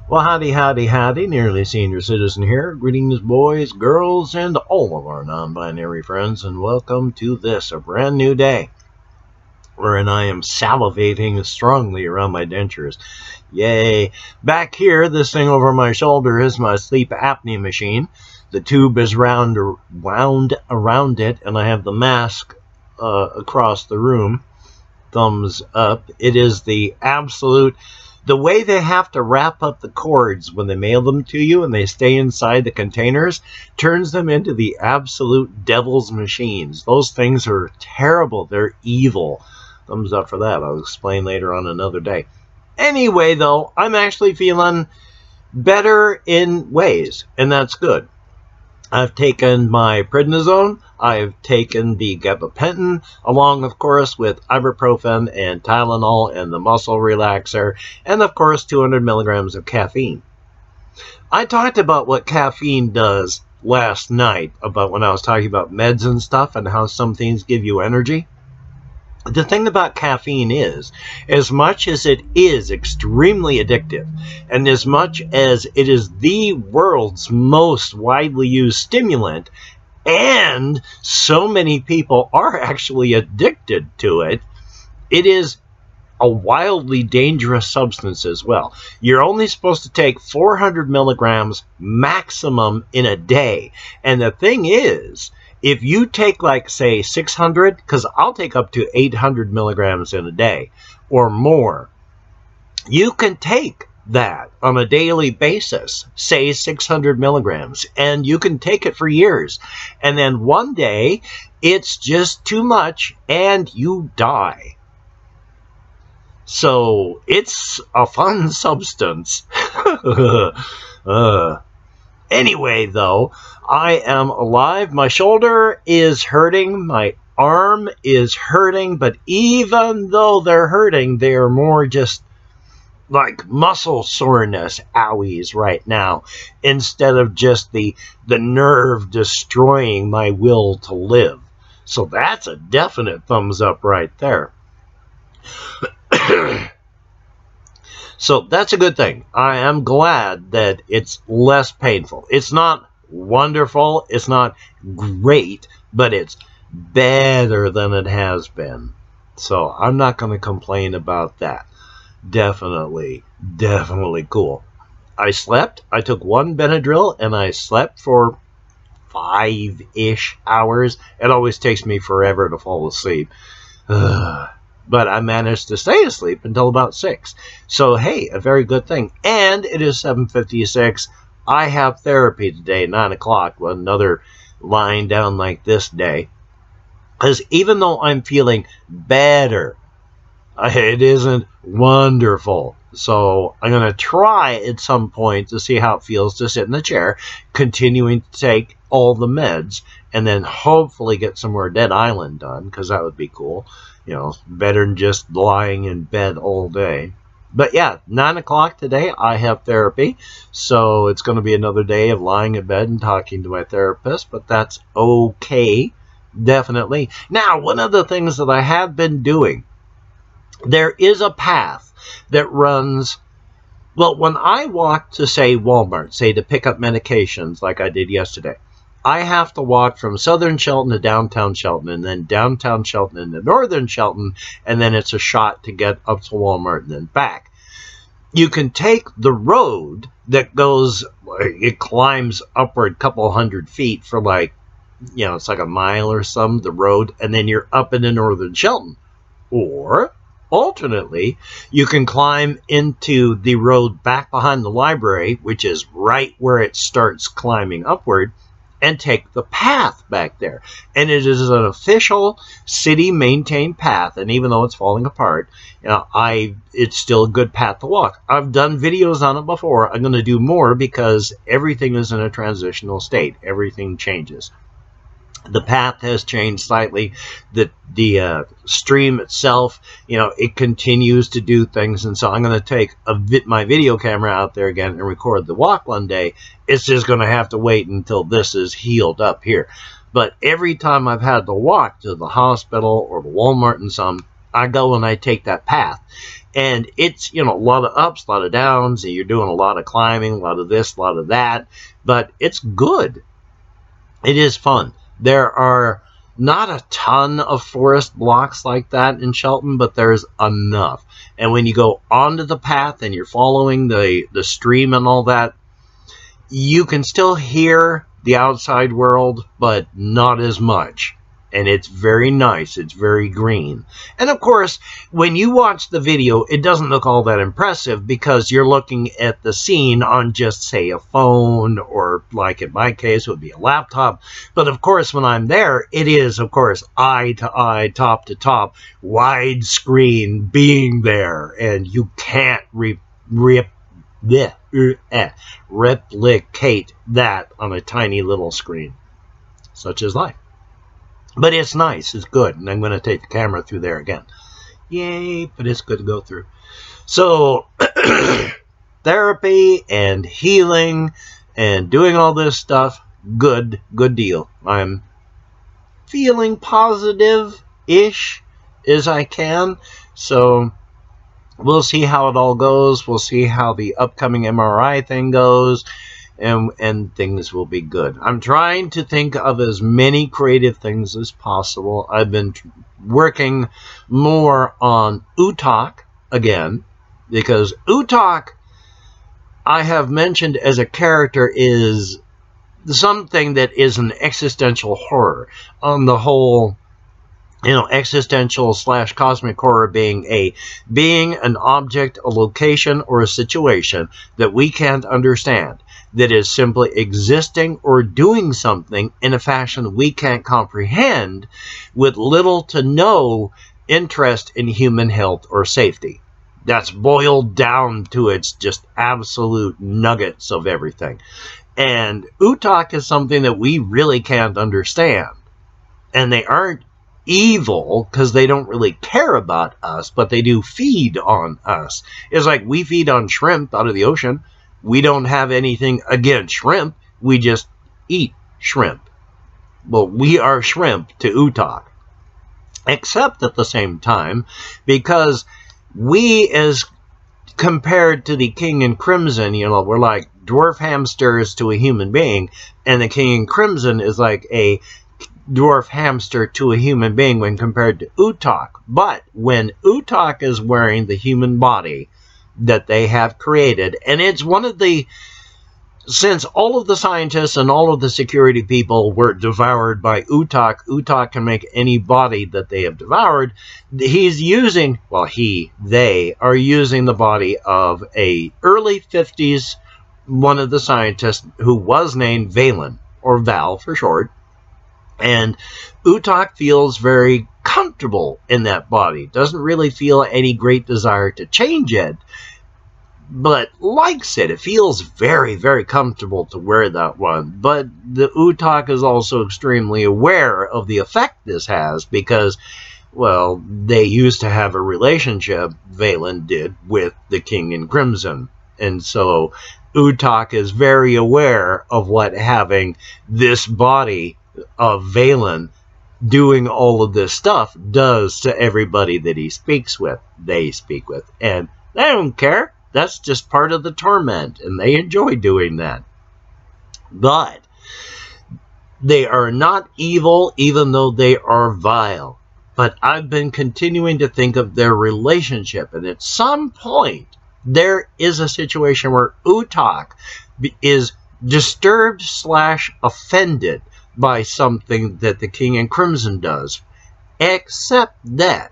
Well, howdy, howdy, howdy, nearly senior citizen here. Greetings, boys, girls, and all of our non-binary friends, and welcome to this, a brand new day, wherein I am salivating strongly around my dentures. Yay. Back here, this thing over my shoulder is my sleep apnea machine. The tube is wound around it, and I have the mask across the room. Thumbs up. It is the way they have to wrap up the cords when they mail them to you and they stay inside the containers turns them into the absolute devil's machines. Those things are terrible. They're evil. Thumbs up for that. I'll explain later on another day. Anyway, though, I'm actually feeling better in ways, and that's good. I've taken my prednisone, I've taken the gabapentin, along, of course, with ibuprofen and Tylenol and the muscle relaxer, and, of course, 200 milligrams of caffeine. I talked about what caffeine does last night, about when I was talking about meds and stuff and how some things give you energy. The thing about caffeine is, as much as it is extremely addictive, and as much as it is the world's most widely used stimulant, and so many people are actually addicted to it, it is a wildly dangerous substance as well. You're only supposed to take 400 milligrams maximum in a day. And the thing is, if you take, like, say, 600, because I'll take up to 800 milligrams in a day or more, you can take that on a daily basis, say 600 milligrams, and you can take it for years. And then one day, it's just too much and you die. So it's a fun substance. Anyway, though, I am alive. My shoulder is hurting. My arm is hurting. But even though they're hurting, they are more just like muscle soreness owies right now, instead of just the nerve destroying my will to live. So that's a definite thumbs up right there. So that's a good thing. I am glad that it's less painful. It's not wonderful, it's not great, but it's better than it has been. So I'm not going to complain about that. Definitely cool. I slept. I took one Benadryl and I slept for 5-ish hours. It always takes me forever to fall asleep. But I managed to stay asleep until about 6. So, hey, a very good thing. And it is 7:56. I have therapy today, 9 o'clock, with another lying down like this day. Because even though I'm feeling better, it isn't wonderful. So I'm going to try at some point to see how it feels to sit in the chair, continuing to take all the meds, and then hopefully get some more Dead Island done, because that would be cool. You know, better than just lying in bed all day. But yeah, 9 o'clock today, I have therapy. So it's going to be another day of lying in bed and talking to my therapist, but that's okay. Definitely. Now, one of the things that I have been doing, there is a path that runs, well, when I walk to, say, Walmart, say, to pick up medications like I did yesterday, I have to walk from southern Shelton to downtown Shelton, and then downtown Shelton into northern Shelton, and then it's a shot to get up to Walmart and then back. You can take the road that goes, it climbs upward a couple hundred feet for, like, you know, it's like a mile or some, the road, and then you're up into northern Shelton. Or, alternately, you can climb into the road back behind the library, which is right where it starts climbing upward, and take the path back there. And it is an official city-maintained path, and even though it's falling apart, you know, it's still a good path to walk. I've done videos on it before. I'm going to do more because everything is in a transitional state. Everything changes. The path has changed slightly. The stream itself, you know, it continues to do things. And so I'm going to take my video camera out there again and record the walk one day. It's just going to have to wait until this is healed up here. But every time I've had to walk to the hospital or the Walmart and some, I go and I take that path. And it's, you know, a lot of ups, a lot of downs, and you're doing a lot of climbing, a lot of this, a lot of that, but it's good. It is fun. There are not a ton of forest blocks like that in Shelton, but there's enough. And when you go onto the path and you're following the stream and all that, you can still hear the outside world, but not as much. And it's very nice. It's very green. And of course, when you watch the video, it doesn't look all that impressive because you're looking at the scene on just, say, a phone or, like in my case, would be a laptop. But of course, when I'm there, it is, of course, eye to eye, top to top, widescreen being there. And you can't replicate that on a tiny little screen. Such is life. But it's nice, it's good, and I'm going to take the camera through there again. Yay, but it's good to go through. So, therapy and healing and doing all this stuff, good deal. I'm feeling positive-ish as I can, so we'll see how it all goes. We'll see how the upcoming MRI thing goes. And things will be good. I'm trying to think of as many creative things as possible. I've been working more on Utok again, because Utok, I have mentioned as a character, is something that is an existential horror. On the whole, you know, existential / cosmic horror being an object, a location, or a situation that we can't understand, that is simply existing or doing something in a fashion we can't comprehend, with little to no interest in human health or safety. That's boiled down to its just absolute nuggets of everything. And Utok is something that we really can't understand. And they aren't evil because they don't really care about us, but they do feed on us. It's like we feed on shrimp out of the ocean. We don't have anything against shrimp. We just eat shrimp. Well, we are shrimp to Utok. Except at the same time, because we, as compared to the King in Crimson, you know, we're like dwarf hamsters to a human being, and the King in Crimson is like a dwarf hamster to a human being when compared to Utok. But when Utok is wearing the human body that they have created, and it's one of the, since all of the scientists and all of the security people were devoured by Utok, Utok can make any body that they have devoured. He's using, well, they are using the body of a early 50s, one of the scientists who was named Valen, or Val for short. And Utok feels very comfortable in that body. Doesn't really feel any great desire to change it, but likes it. It feels very, very comfortable to wear that one. But the Utok is also extremely aware of the effect this has because, well, they used to have a relationship, Valen did, with the King in Crimson. And so Utok is very aware of what having this body of Valen doing all of this stuff does to everybody that he speaks with, they speak with. And they don't care. That's just part of the torment, and they enjoy doing that. But they are not evil, even though they are vile. But I've been continuing to think of their relationship, and at some point, there is a situation where Utok is disturbed / offended by something that the King in Crimson does. Except that,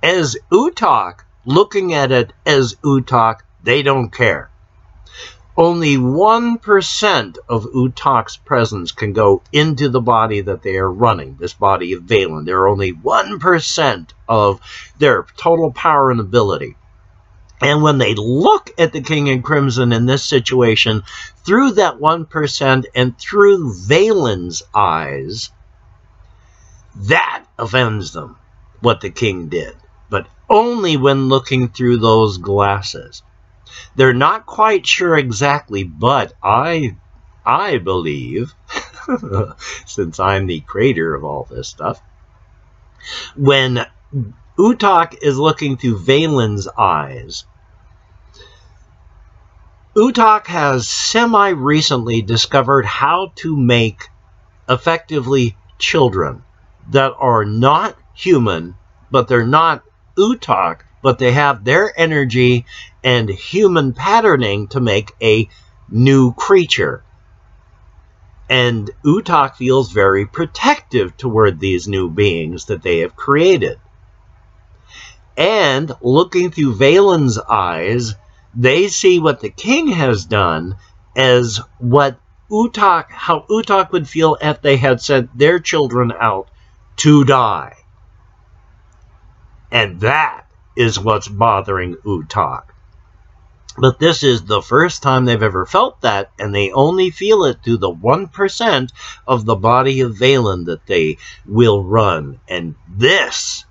as Utok, looking at it as Utok, they don't care. Only 1% of Utok's presence can go into the body that they are running, this body of Valen. They're only 1% of their total power and ability. And when they look at the King in Crimson in this situation, through that 1% and through Valen's eyes, that offends them, what the King did. But only when looking through those glasses. They're not quite sure exactly, but I believe, since I'm the creator of all this stuff, when Utok is looking through Valen's eyes. Utok has semi-recently discovered how to make, effectively, children that are not human, but they're not Utok, but they have their energy and human patterning to make a new creature. And Utok feels very protective toward these new beings that they have created. And looking through Valen's eyes, they see what the king has done as what Utok, how Utok would feel if they had sent their children out to die. And that is what's bothering Utok. But this is the first time they've ever felt that, and they only feel it through the 1% of the body of Valen that they will run. And this,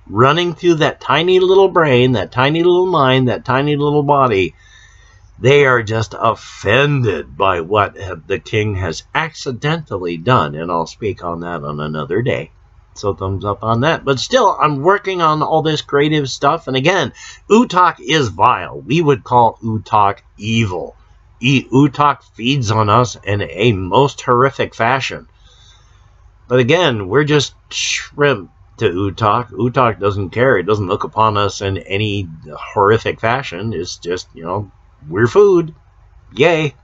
running through that tiny little brain, that tiny little mind, that tiny little body, they are just offended by what the king has accidentally done. And I'll speak on that on another day. So thumbs up on that. But still, I'm working on all this creative stuff. And again, Utok is vile. We would call Utok evil. Utok feeds on us in a most horrific fashion. But again, we're just shrimp to Utok. Utok doesn't care. It doesn't look upon us in any horrific fashion. It's just, we're food. Yay.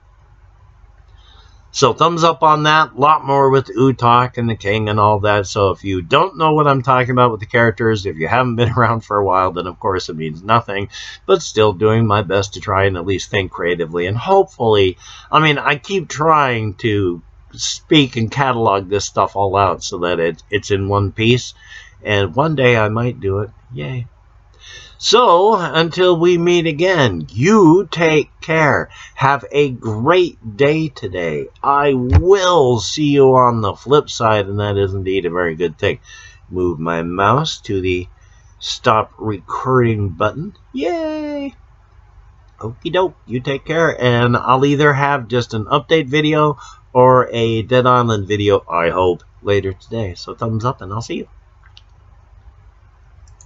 So thumbs up on that. A lot more with Utok and the king and all that. So if you don't know what I'm talking about with the characters, if you haven't been around for a while, then of course it means nothing. But still doing my best to try and at least think creatively. And hopefully, I keep trying to speak and catalog this stuff all out so that it's in one piece. And one day I might do it. Yay. So, until we meet again, you take care. Have a great day today. I will see you on the flip side, and that is indeed a very good thing. Move my mouse to the stop recording button. Yay! Okie doke, you take care, and I'll either have just an update video or a Dead Island video, I hope, later today. So thumbs up, and I'll see you.